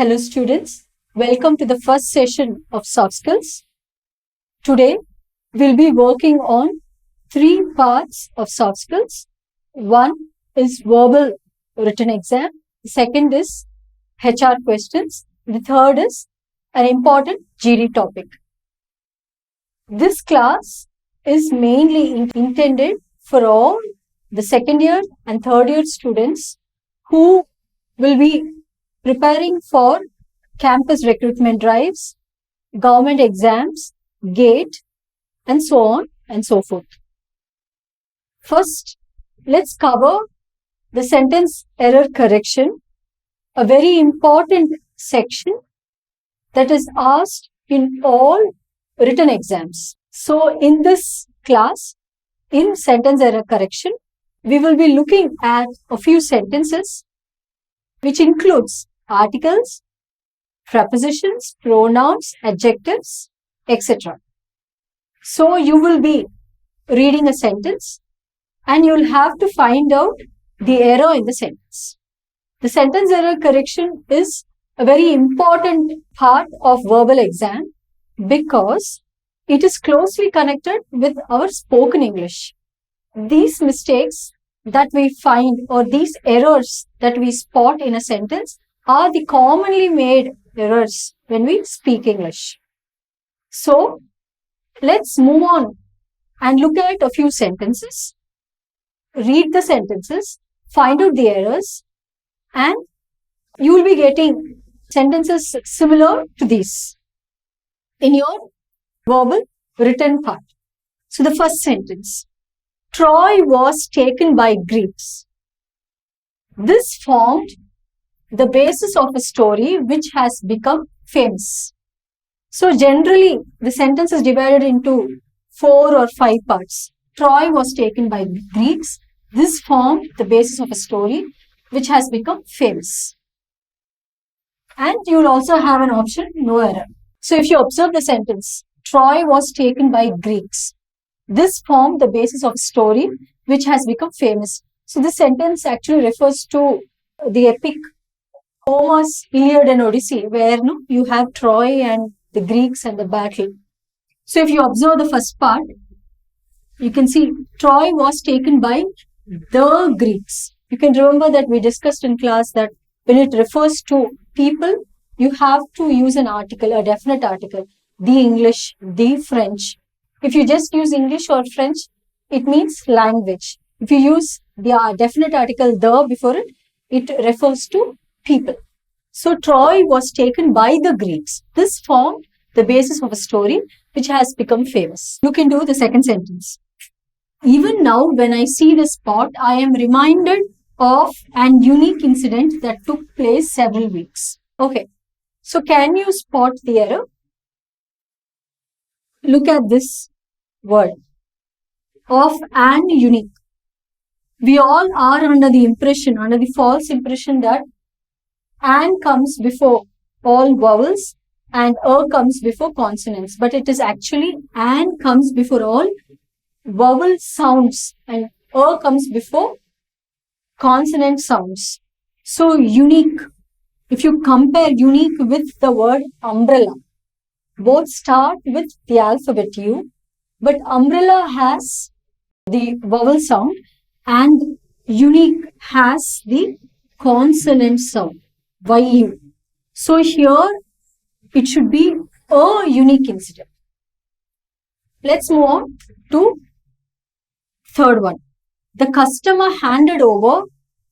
Hello students, welcome to the first session of soft skills. Today we'll be working on three parts of soft skills. One is verbal written exam, the second is HR questions, the third is an important GD topic. This class is mainly intended for all the second year and third year students who will be preparing for campus recruitment drives, government exams, GATE, and so on and so forth. First, let's cover the sentence error correction, a very important section that is asked in all written exams. So, in this class, in sentence error correction, we will be looking at a few sentences which includes articles, prepositions, pronouns, adjectives, etc. So you will be reading a sentence and you will have to find out the error in the sentence. The sentence error correction is a very important part of verbal exam because it is closely connected with our spoken English. These mistakes that we find or these errors that we spot in a sentence are the commonly made errors when we speak English. So, let's move on and look at a few sentences, read the sentences, find out the errors, and you will be getting sentences similar to these in your verbal written part. So, the first sentence, Troy was taken by Greeks. This formed the basis of a story which has become famous. So generally, the sentence is divided into 4 or 5 parts. Troy was taken by Greeks. This formed the basis of a story which has become famous. And you will also have an option, no error. So if you observe the sentence, Troy was taken by Greeks. This formed the basis of a story which has become famous. So this sentence actually refers to the epic Homer's Iliad and Odyssey, where you have Troy and the Greeks and the battle. So if you observe the first part, you can see Troy was taken by the Greeks. You can remember that we discussed in class that when it refers to people, you have to use an article, a definite article, the English, the French. If you just use English or French, it means language. If you use the definite article the before it, it refers to people. So Troy was taken by the Greeks. This formed the basis of a story which has become famous. Look into the second sentence. Even now, when I see this spot, I am reminded of an unique incident that took place several weeks. Okay. So can you spot the error? Look at this word of an unique. We all are under the false impression that an comes before all vowels and a comes before consonants. But it is actually an comes before all vowel sounds and a comes before consonant sounds. So unique, if you compare unique with the word umbrella, both start with the alphabet U, but umbrella has the vowel sound and unique has the consonant sound, YU. So here it should be a unique incident. Let's move on to third one. The customer handed over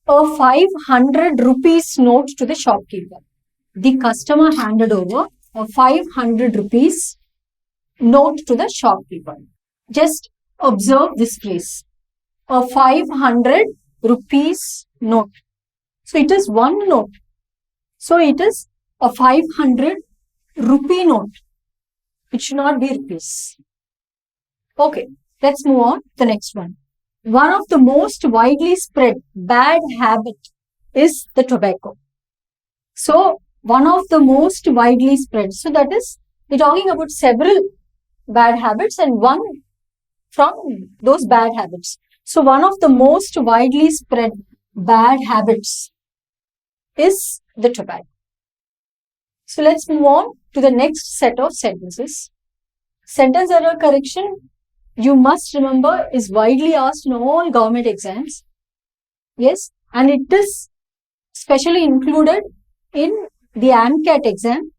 a 500 rupees note to the shopkeeper. The customer handed over a 500 rupees note to the shopkeeper. Just observe this phrase. A 500 rupees note. So it is one note. So it is a 500 rupee note. It should not be rupees. Okay, let's move on to the next one. One of the most widely spread bad habit is the tobacco. So one of the most widely spread. So that is, we're talking about several bad habits and one from those bad habits. So one of the most widely spread bad habits is the tobacco. So let's move on to the next set of sentences. Sentence error correction, you must remember, is widely asked in all government exams. Yes, and it is specially included in the AMCAT exam,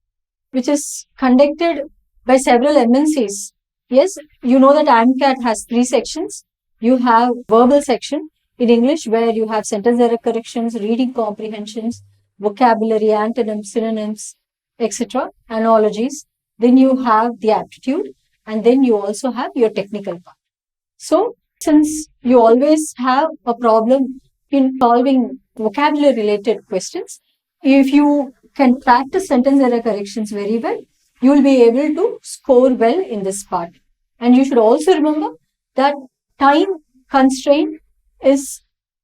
which is conducted by several MNCs. Yes, you know that AMCAT has 3 sections. You have verbal section in English where you have sentence error corrections, reading comprehensions, vocabulary, antonyms, synonyms, etc., analogies. Then you have the aptitude, and then you also have your technical part. So, since you always have a problem in solving vocabulary related questions, if you can practice sentence error corrections very well, you will be able to score well in this part. And you should also remember that time constraint is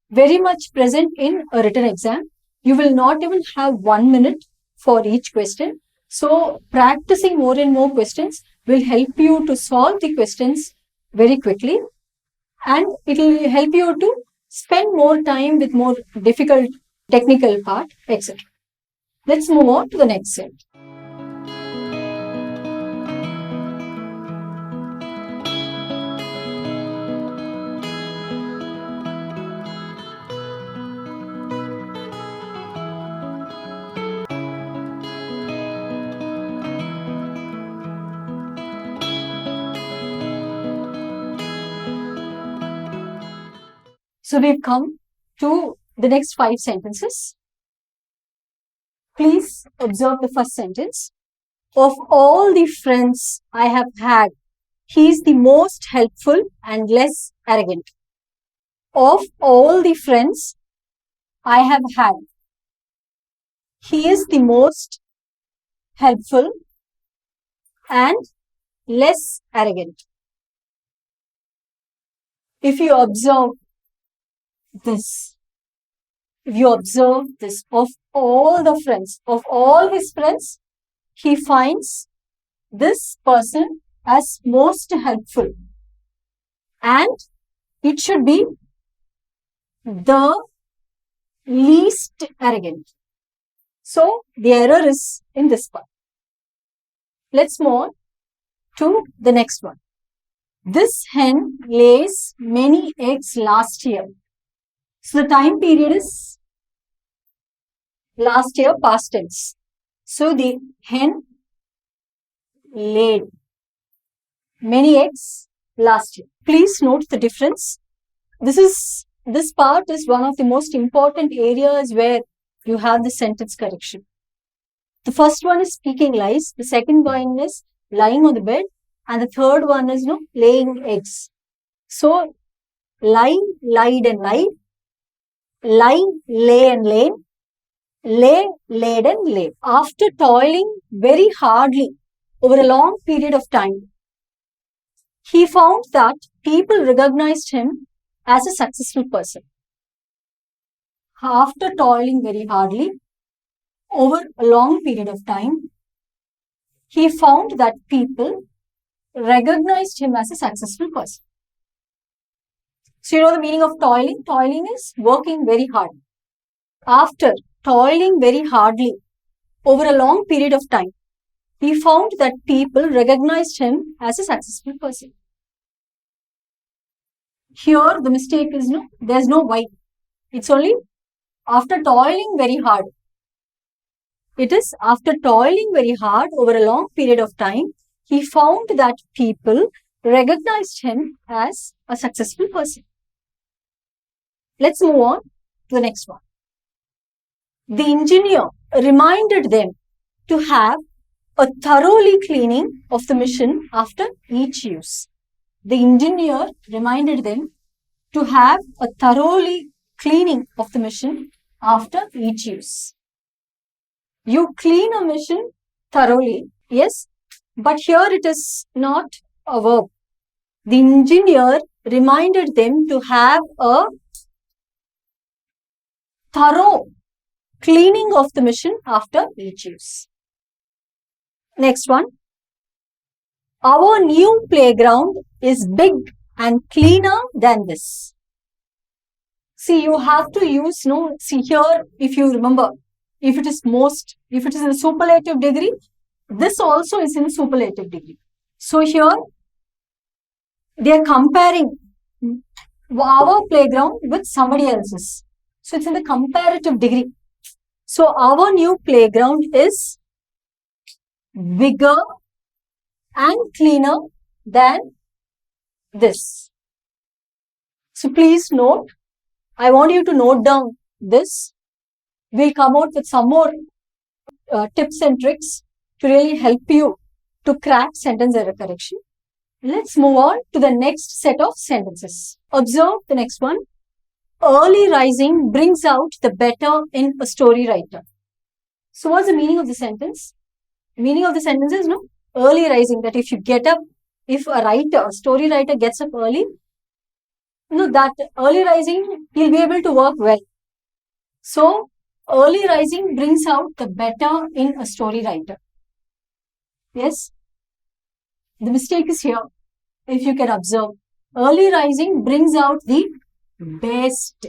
very much present in a written exam. You will not even have 1 minute for each question. So, practicing more and more questions will help you to solve the questions very quickly, and it will help you to spend more time with more difficult technical part, etc. Let's move on to the next set. So we've come to the next 5 sentences. Please observe the first sentence. Of all the friends I have had, he is the most helpful and less arrogant. Of all the friends I have had, he is the most helpful and less arrogant. If you observe this, of all the friends, of all his friends, he finds this person as most helpful, and it should be the least arrogant. So the error is in this part. Let's move on to the next one. This hen lays many eggs last year. So the time period is last year, past tense. So the hen laid many eggs last year. Please note the difference. This part is one of the most important areas where you have the sentence correction. The first one is speaking lies. The second one is lying on the bed. And the third one is laying eggs. So lie, lied and lied. Lie, lay and laid. Lay, laid and laid. After toiling very hardly over a long period of time, he found that people recognized him as a successful person. After toiling very hardly over a long period of time, he found that people recognized him as a successful person. So you know the meaning of toiling? Toiling is working very hard. After toiling very hardly over a long period of time, he found that people recognized him as a successful person. Here the mistake is there's no why. It's only after toiling very hard. It is after toiling very hard over a long period of time, he found that people recognized him as a successful person. Let's move on to the next one. The engineer reminded them to have a thoroughly cleaning of the machine after each use. The engineer reminded them to have a thoroughly cleaning of the machine after each use. You clean a machine thoroughly, yes, but here it is not a verb. The engineer reminded them to have a thorough cleaning of the machine after each use. Next one. Our new playground is big and cleaner than this. See, you have to use, see here, if you remember, if it is in the superlative degree, this also is in superlative degree. So here they are comparing our playground with somebody else's. So it's in the comparative degree. So our new playground is bigger and cleaner than this. So please note, I want you to note down this. We'll come out with some more tips and tricks to really help you to crack sentence error correction. Let's move on to the next set of sentences. Observe the next one. Early rising brings out the better in a story writer. So what's the meaning of the sentence? The meaning of the sentence is early rising, that if you get up, if a story writer gets up early, that early rising, he'll be able to work well. So early rising brings out the better in a story writer. Yes? The mistake is here. If you can observe, early rising brings out the best.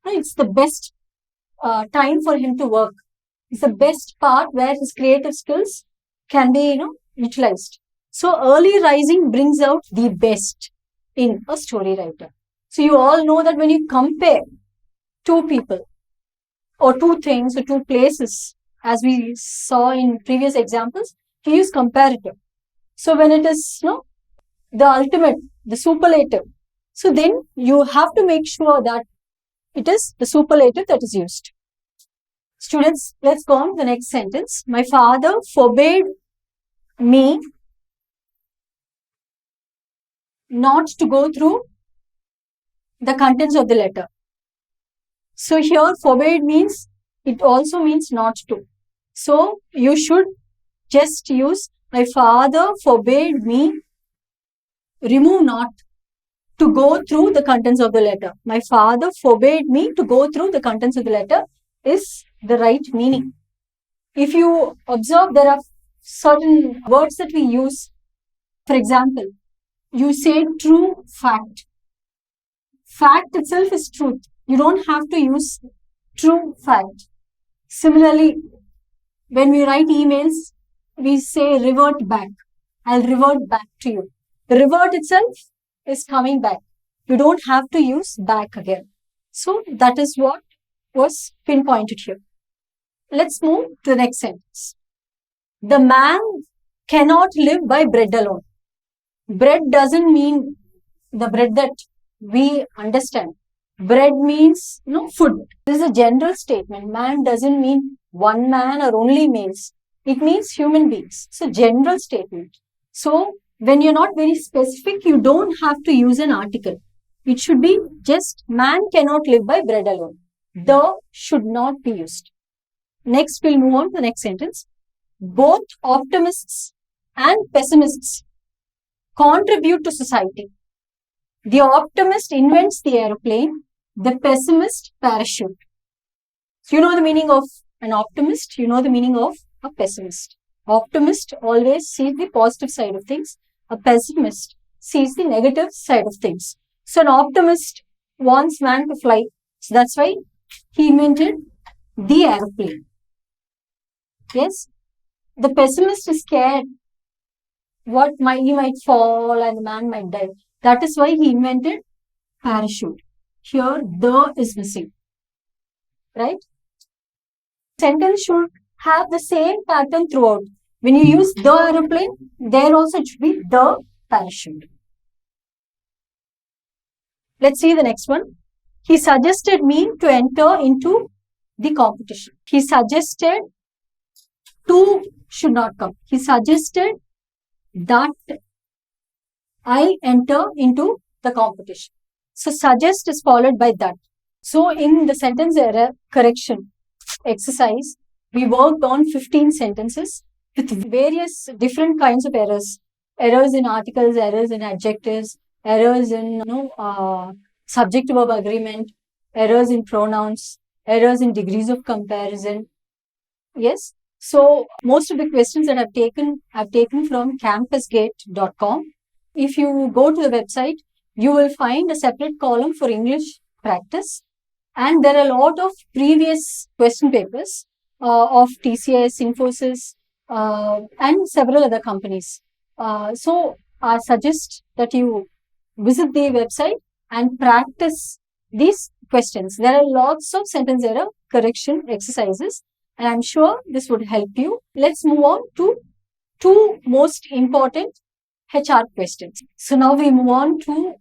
It's the best time for him to work. It's the best part where his creative skills can be, utilized. So early rising brings out the best in a story writer. So you all know that when you compare two people or two things or two places, as we saw in previous examples, we use comparative. So when it is, the ultimate, the superlative, so then you have to make sure that it is the superlative that is used. Students, let's go on to the next sentence. My father forbade me not to go through the contents of the letter. So here forbade means, it also means not to. So you should just use my father forbade me, remove not, to go through the contents of the letter. My father forbade me to go through the contents of the letter is the right meaning. If you observe, there are certain words that we use. For example, you say true fact. Fact itself is truth. You don't have to use true fact. Similarly, when we write emails, we say revert back. I'll revert back to you. The revert itself is coming back. You don't have to use back again. So that is what was pinpointed here. Let's move to the next sentence. The man cannot live by bread alone. Bread doesn't mean the bread that we understand. Bread means food. This is a general statement. Man doesn't mean one man or only males. It means human beings. It's a general statement. So when you're not very specific, you don't have to use an article. It should be just man cannot live by bread alone. The should not be used. Next, we'll move on to the next sentence. Both optimists and pessimists contribute to society. The optimist invents the aeroplane, the pessimist parachute. So you know the meaning of an optimist, you know the meaning of a pessimist. Optimist always sees the positive side of things. A pessimist sees the negative side of things. So an optimist wants man to fly. So that's why he invented the aeroplane. Yes. The pessimist is scared he might fall and the man might die. That is why he invented parachute. Here, the is missing. Right? Sentence should have the same pattern throughout. When you use the aeroplane, there also it should be the parachute. Let's see the next one. He suggested me to enter into the competition. He suggested to should not come. He suggested that I enter into the competition. So suggest is followed by that. So in the sentence error correction exercise, we worked on 15 sentences with various different kinds of errors. Errors in articles, errors in adjectives, errors in subject verb agreement, errors in pronouns, errors in degrees of comparison. Yes. So most of the questions that I've taken from campusgate.com. If you go to the website, you will find a separate column for English practice And there are a lot of previous question papers of TCS, Infosys, and several other companies. So I suggest that you visit the website and practice these questions. There are lots of sentence error correction exercises, and I'm sure this would help you. Let's move on to two most important HR questions. So now we move on to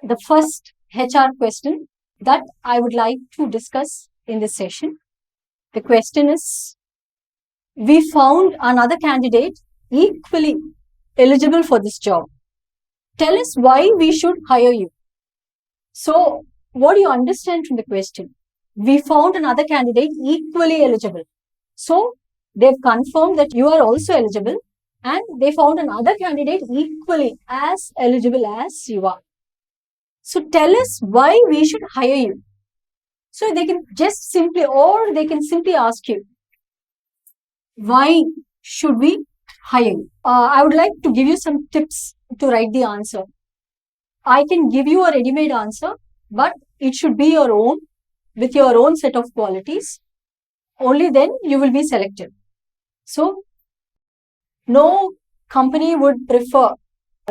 the first HR question that I would like to discuss in this session. The question is, we found another candidate equally eligible for this job. Tell us why we should hire you. So, what do you understand from the question? We found another candidate equally eligible. So, they've confirmed that you are also eligible, and they found another candidate equally as eligible as you are. So, tell us why we should hire you. So, they can just simply, or they can simply ask you, why should we hire you? I would like to give you some tips to write the answer. I can give you a ready-made answer, but it should be your own, with your own set of qualities. Only then you will be selected. So, no company would prefer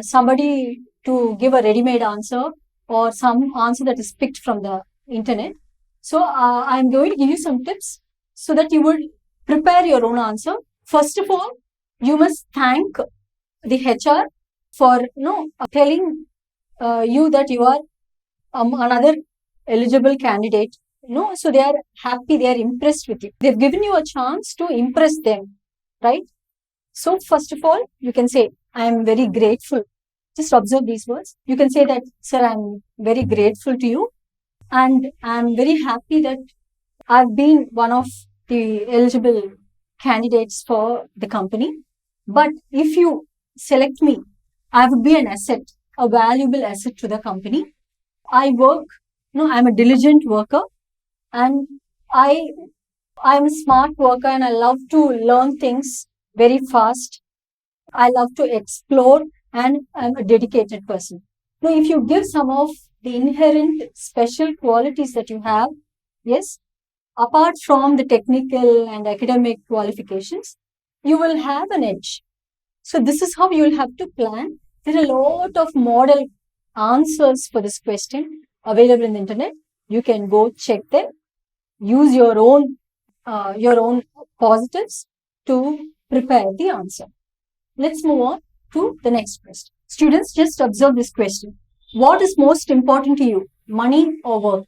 somebody to give a ready-made answer or some answer that is picked from the internet. So, I'm going to give you some tips so that you would prepare your own answer. First of all, you must thank the HR for telling you that you are another eligible candidate. So they are happy, they are impressed with you. They've given you a chance to impress them, right? So first of all, you can say, I am very grateful. Just observe these words. You can say that, sir, I'm very grateful to you, and I'm very happy that I've been one of the eligible candidates for the company. But if you select me, I would be an asset, a valuable asset to the company. I work, I'm a diligent worker, and I'm a smart worker, and I love to learn things very fast. I love to explore, and I'm a dedicated person. Now, if you give some of the inherent special qualities that you have, yes, apart from the technical and academic qualifications, you will have an edge. So this is how you will have to plan. There are a lot of model answers for this question available in the internet. You can go check them. Use your own positives to prepare the answer. Let's move on to the next question. Students, just observe this question. What is most important to you, money or work?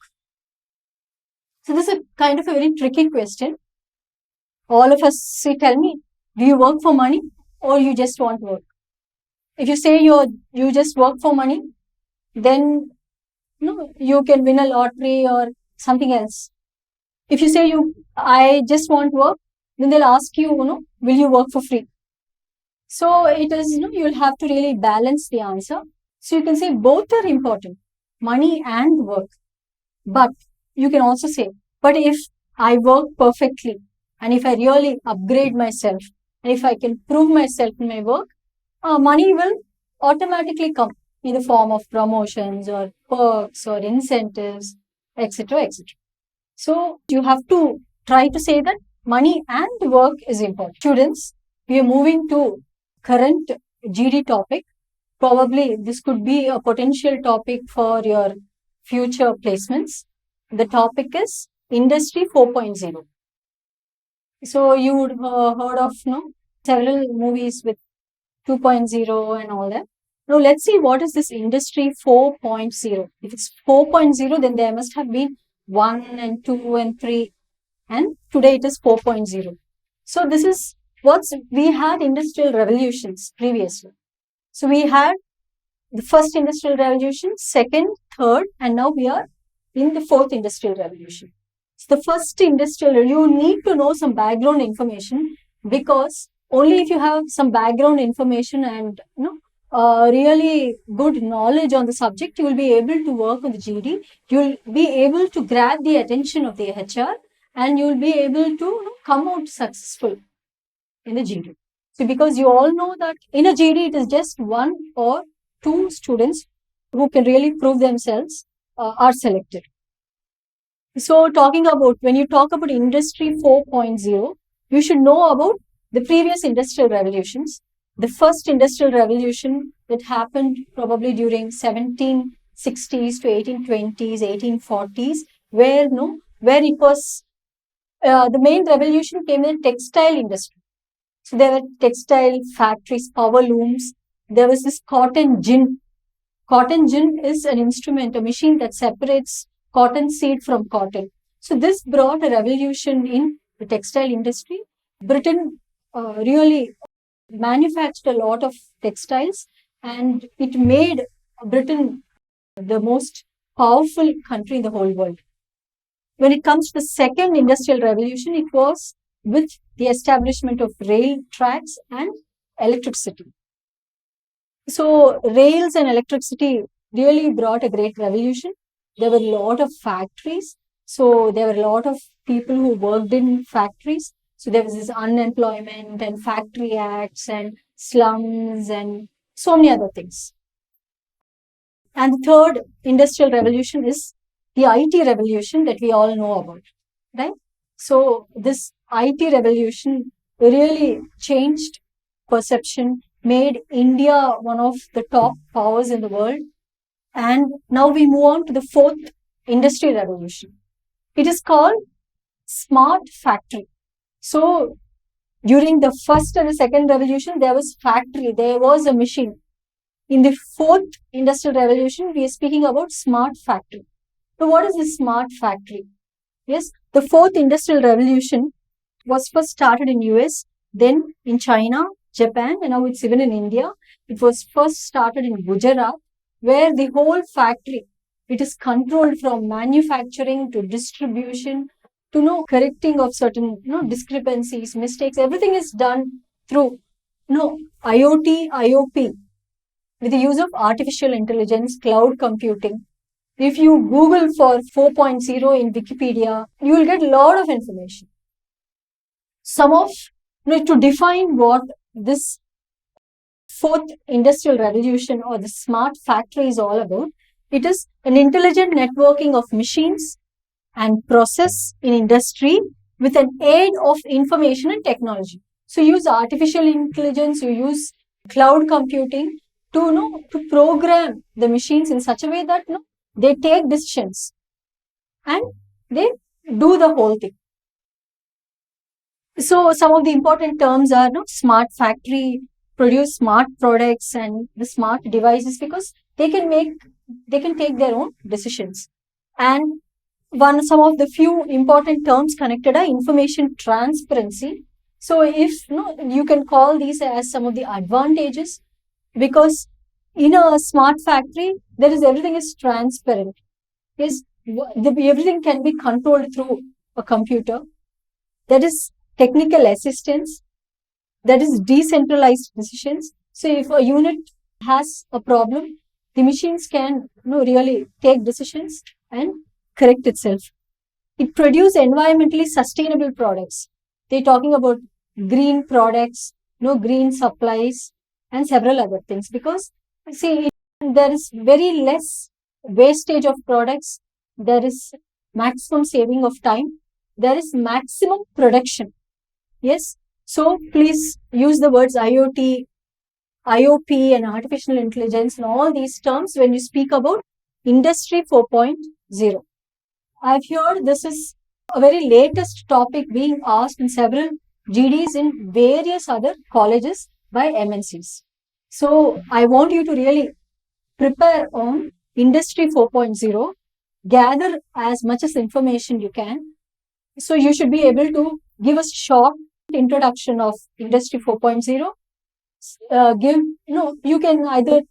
So this is a kind of a very tricky question. All of us say, tell me, do you work for money or you just want work? If you say you just work for money, then you can win a lottery or something else. If you say I just want work, then they'll ask you, will you work for free? So it is, you'll have to really balance the answer. So you can say both are important, money and work. But you can also say, but if I work perfectly and if I really upgrade myself and if I can prove myself in my work, money will automatically come in the form of promotions or perks or incentives, etc., etc. So you have to try to say that money and work is important. Students, we are moving to current GD topic. Probably this could be a potential topic for your future placements. The topic is Industry 4.0. So you would have heard of several movies with 2.0 and all that. Now let's see what is this Industry 4.0. If it's 4.0, then there must have been 1 and 2 and 3, and today it is 4.0. So this is we had industrial revolutions previously. So we had the first industrial revolution, second, third, and now we are in the fourth industrial revolution. So the first industrial, you need to know some background information, because only if you have some background information and really good knowledge on the subject, you will be able to work on the GD. You will be able to grab the attention of the HR, and you will be able to come out successful in the GD. So because you all know that in a GD, it is just 1 or 2 students who can really prove themselves are selected. So talking about, when you talk about Industry 4.0, you should know about the previous industrial revolutions. The first industrial revolution that happened probably during 1760s to 1820s, 1840s, where no, where it was the main revolution came in the textile industry. So there were textile factories, power looms. There was this cotton gin. Cotton gin is an instrument, a machine that separates cotton seed from cotton. So this brought a revolution in the textile industry. Britain really manufactured a lot of textiles, and it made Britain the most powerful country in the whole world. When it comes to the second industrial revolution, it was with the establishment of rail tracks and electricity. So rails and electricity really brought a great revolution. There were a lot of factories. So there were a lot of people who worked in factories. So there was this unemployment and factory acts and slums and so many other things. And the third industrial revolution is the IT revolution that we all know about, right? So this IT revolution really changed perception, made India one of the top powers in the world. And now we move on to the fourth industry revolution. It is called smart factory. So during the first and the second revolution, there was factory, there was a machine. In the fourth industrial revolution, we are speaking about smart factory. So what is a smart factory? Yes, the fourth industrial revolution was first started in US, then in China, Japan, and now it's even in India. It was first started in Gujarat, where the whole factory, it is controlled from manufacturing to distribution to correcting of certain discrepancies, mistakes. Everything is done through IoT, IOP, with the use of artificial intelligence, cloud computing. If you Google for 4.0 in Wikipedia, you will get a lot of information. Some of, to define what this fourth industrial revolution or the smart factory is all about, it is an intelligent networking of machines and process in industry with an aid of information and technology. So you use artificial intelligence, you use cloud computing to program the machines in such a way that they take decisions and they do the whole thing. So some of the important terms are smart factory, produce smart products and the smart devices, because they can take their own decisions. And some of the few important terms connected are information transparency. So if you can call these as some of the advantages, because in a smart factory, everything is transparent. Yes, everything can be controlled through a computer. That is technical assistance. That is decentralized decisions. So if a unit has a problem, the machines can really take decisions and correct itself. It produces environmentally sustainable products. They're talking about green products, green supplies, and several other things, because see, there is very less wastage of products, there is maximum saving of time, there is maximum production. Yes, so please use the words IoT, IOP, and artificial intelligence and all these terms when you speak about Industry 4.0. I've heard this is a very latest topic being asked in several GDs in various other colleges by MNCs. So I want you to really prepare on Industry 4.0, gather as much as information you can. So you should be able to give a short introduction of Industry 4.0. You can either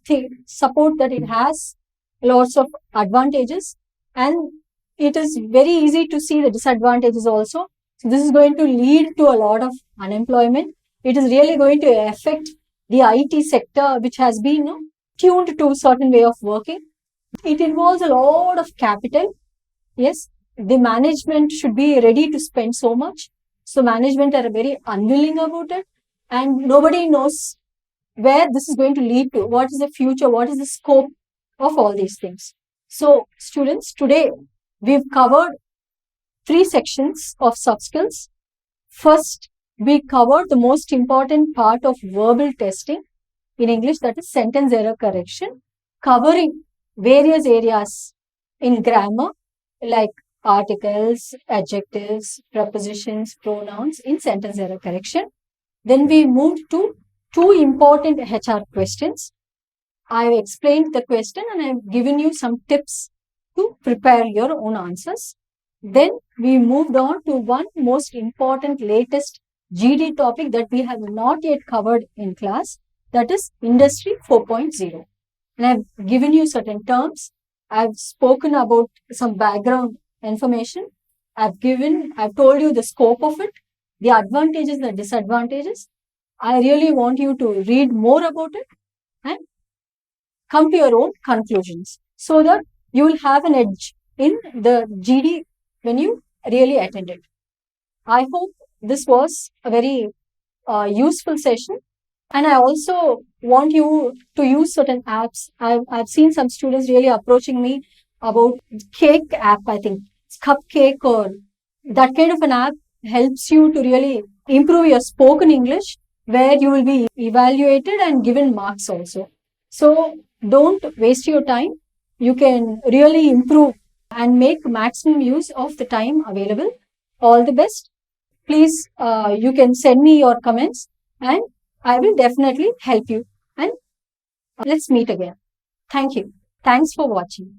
support that it has lots of advantages, and it is very easy to see the disadvantages also. So this is going to lead to a lot of unemployment. It is really going to affect the IT sector, which has been tuned to a certain way of working. It involves a lot of capital. Yes, the management should be ready to spend so much. So management are very unwilling about it, and nobody knows where this is going to lead to. What is the future? What is the scope of all these things? So students, today we've covered 3 sections of soft skills. First, we covered the most important part of verbal testing in English, that is sentence error correction, covering various areas in grammar like articles, adjectives, prepositions, pronouns in sentence error correction. Then we moved to 2 important HR questions. I've explained the question and I've given you some tips to prepare your own answers. Then we moved on to one most important latest GD topic that we have not yet covered in class, that is Industry 4.0. And I've given you certain terms. I've spoken about some background information. I've told you the scope of it, the advantages, the disadvantages. I really want you to read more about it and come to your own conclusions so that you will have an edge in the GD when you really attend it. I hope this was a very useful session. And I also want you to use certain apps. I've seen some students really approaching me about Cake app, I think. It's Cupcake, or that kind of an app helps you to really improve your spoken English, where you will be evaluated and given marks also. So don't waste your time. You can really improve and make maximum use of the time available. All the best. Please, you can send me your comments and I will definitely help you. And let's meet again. Thank you. Thanks for watching.